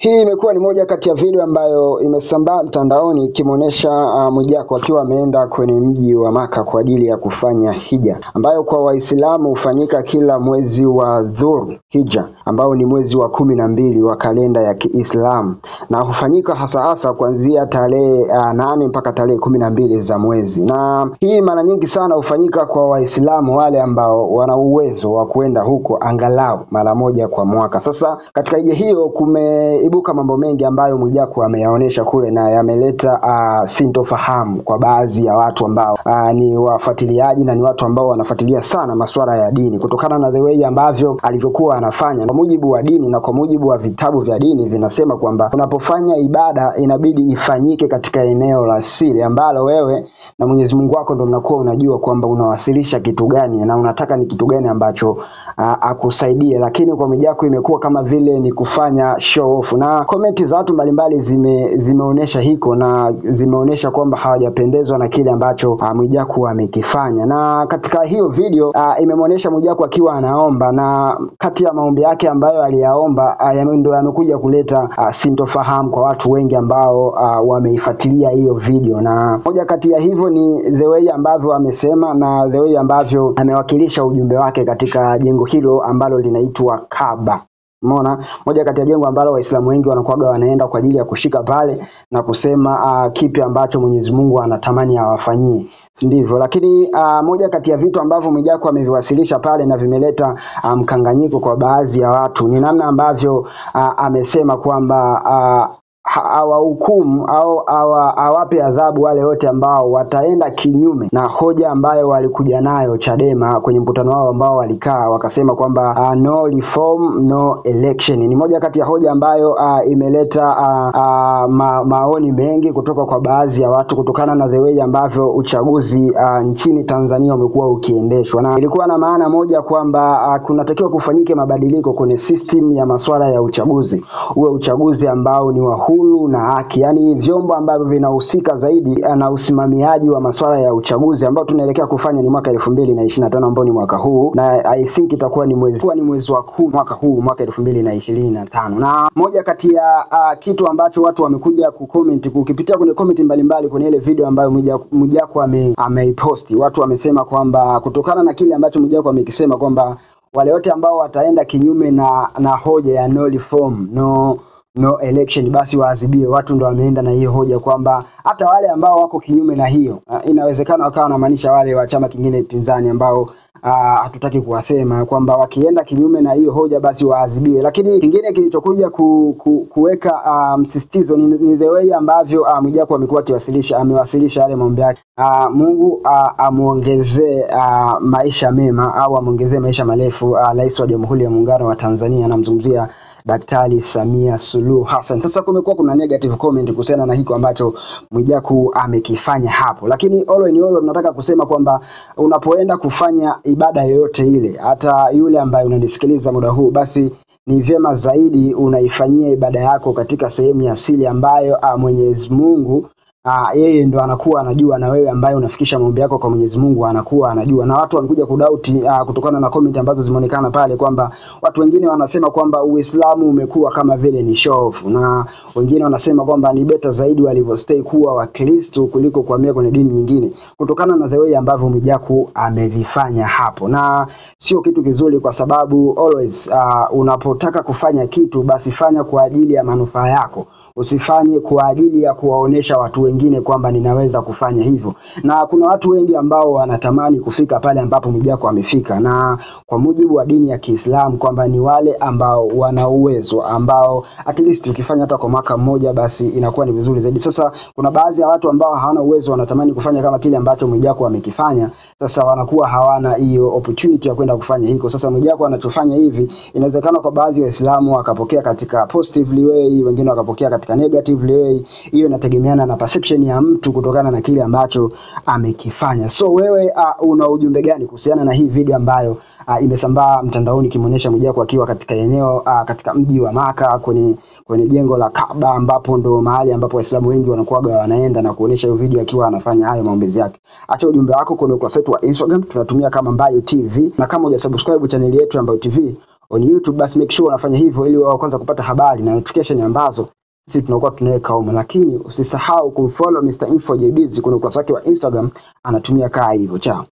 Hii imekuwa ni moja kati ya video ambayo imesambaa mtandaoni ikimuonesha Mwijaku akiwa ameenda kwenye mji wa Maka kwa ajili ya kufanya hija, ambayo kwa Waislamu hufanyika kila mwezi wa Dhul-Hijja ambao ni mwezi wa 12 wa kalenda ya Kiislamu, na hufanyika hasa kuanzia tarehe 8 mpaka tarehe 12 za mwezi. Na hii mara nyingi sana hufanyika kwa Waislamu wale ambao wana uwezo wa kwenda huko angalau mara moja kwa mwaka. Sasa katika hija hiyo kumeibuka mambo mengi ambayo Mwijaku ameyaonesha kule, na yameleta sintofahamu kwa baadhi ya watu ambao ni wafuatiliaji na ni watu ambao wanafuatilia sana masuala ya dini, kutokana na the way ambavyo alivyokuwa anafanya. Kwa mujibu wa dini na kwa mujibu wa vitabu vya dini vinasema kwamba unapofanya ibada inabidi ifanyike katika eneo la siri ambalo wewe na Mwenyezi Mungu wako ndio mnakuwa unajua kwamba unawasilisha kitu gani na unataka ni kitu gani ambacho akusaidie. Lakini kwa Mwijaku imekuwa kama vile ni kufanya show off, na komenti za watu mbalimbali zimeonesha hiko na zimeonesha kwamba hawajapendezwa na kile ambacho Mwijaku amekifanya. Na katika hiyo video imemuonesha Mwijaku akiwa anaomba, na kati ya maombi yake ambayo aliyaomba ndio yamekuja kuleta sintofahamu kwa watu wengi ambao wameifuatilia hiyo video. Na moja kati ya hivyo ni the way ambavyo amesema na the way ambavyo amewakilisha ujumbe wake katika jengo hilo ambalo linaitwa Kaaba. Umeona, moja kati ya jengo ambalo Waislamu wengi wanakuaga wanaenda kwa ajili ya kushika pale na kusema kipi ambacho Mwenyezi Mungu anatamani awafanyie, si ndivyo? Lakini moja kati ya vitu ambavyo Mwijaku ameviwasilisha pale na vimeleta mkanganyiko kwa baadhi ya watu ni namna ambavyo amesema kwamba awahukumu au awape adhabu wale wote ambao wataenda kinyume na hoja ambayo walikuja nayo Chadema kwenye mkutano wao ambao walikaa wakasema kwamba no reform no election. Ni moja kati ya hoja ambayo imeleta maoni mengi kutoka kwa baadhi ya watu kutokana na the way ambavyo uchaguzi nchini Tanzania umekuwa ukiendeshwa, na ilikuwa na maana moja kwamba kunatakiwa kufanyike mabadiliko kwenye system ya masuala ya uchaguzi, uwe uchaguzi ambao ni wa huru na haki, yani vyombo ambavyo vinahusika zaidi na usimamiaji wa masuala ya uchaguzi ambao tunaelekea kufanya ni mwaka 2025 ambao ni mwaka huu, na I think itakuwa ni mwezi wa 10 mwaka huu, mwaka 2025. Na moja kati ya kitu ambacho watu wamekuja kucomment, kukipitia kwenye comment mbalimbali kwenye ile video ambayo Mwijaku ameiposti, watu wamesema kwamba kutokana na kile ambacho Mwijaku amekisema kwamba wale wote ambao wataenda kinyume na hoja ya no reform no election basi waadhibiwe. Watu ndo wameenda na hiyo hoja kwamba hata wale ambao wako kinyume na hiyo inawezekana wakawa wanamaanisha wale wa chama kingine pinzani ambao hatutaki kuwasema, kwamba wakienda kinyume na hiyo hoja basi waadhibiwe. Lakini kingine kilichokuja kuweka msisitizo ni the way ambavyo Mwijaku amekuwa amewasilisha yale maombi yake. Mungu amuongezee maisha mema au amuongezee maisha marefu Rais wa Jamhuri ya Muungano wa Tanzania, anamzungumzia Daktari Samia Suluhu Hassan. Sasa kumekuwa kuna negative comment kuhusiana na hiko ambacho Mwijaku amekifanya hapo, lakini all in all tunataka kusema kwamba unapoenda kufanya ibada yoyote ile, hata yule ambaye unanisikiliza muda huu, basi ni vyema zaidi unaifanyia ibada yako katika sehemu ya asili ambayo Mwenyezi Mungu yeye ndo anakuwa anajua, na wewe ambaye unafikisha maombi yako kwa Mwenyezi Mungu anakuwa anajua. Na watu wamekuja kudoubt kutokana na comment ambazo zimeonekana pale kwamba watu wengine wanasema kwamba Uislamu umekuwa kama vile ni show off, na wengine wanasema kwamba ni better zaidi walivyostay kuwa Wakristo kuliko kuhamia kwenye dini nyingine, kutokana na the way ambavyo Mwijaku amevifanya hapo. Na sio kitu kizuri, kwa sababu always unapotaka kufanya kitu basi fanya kwa ajili ya manufaa yako, usifanye kwa ajili ya kuwaonesha watu wengine kwamba ninaweza kufanya hivyo. Na kuna watu wengi ambao wanatamani kufika pale ambapo Mwijaku amefika, na kwa mujibu wa dini ya Kiislamu kwamba ni wale ambao wana uwezo, ambao at least ukifanya hata kwa mwaka mmoja basi inakuwa ni vizuri zaidi. Sasa kuna baadhi ya watu ambao hawana uwezo, wanatamani kufanya kama kile ambacho Mwijaku amekifanya, sasa wanakuwa hawana hiyo opportunity ya kwenda kufanya hiko. Sasa Mwijaku anachofanya hivi, inawezekana kwa baadhi ya Waislamu wakapokea katika positively way, wengine wakapokea katika negative way. Hiyo inategemeana na perception ya mtu kutokana na kile ambacho amekifanya. So wewe una ujumbe gani kuhusiana na hii video ambayo imesambaa mtandaoni kimuonesha Mwijaku akiwa katika eneo katika mji wa Maka kwenye jengo la Kaaba, ambapo ndo mahali ambapo Waislamu wengi wanakuwa wanaenda, na kuonesha hiyo video akiwa anafanya hayo maombezi yake? Acha ujumbe wako kwenye ukurasa wetu wa Instagram, tunatumia kama Mbayo TV, na kama hujasubscribe channel yetu ya Mbayo TV on YouTube, basi make sure unafanya hivyo ili wao kwanza kupata habari na notification ambazo sisi tunakuwa tunaweka huko. Lakini usisahau kumfollow Mr. Info JBZ kwenye ukurasa wake wa Instagram, anatumia kaa hivyo. Chao.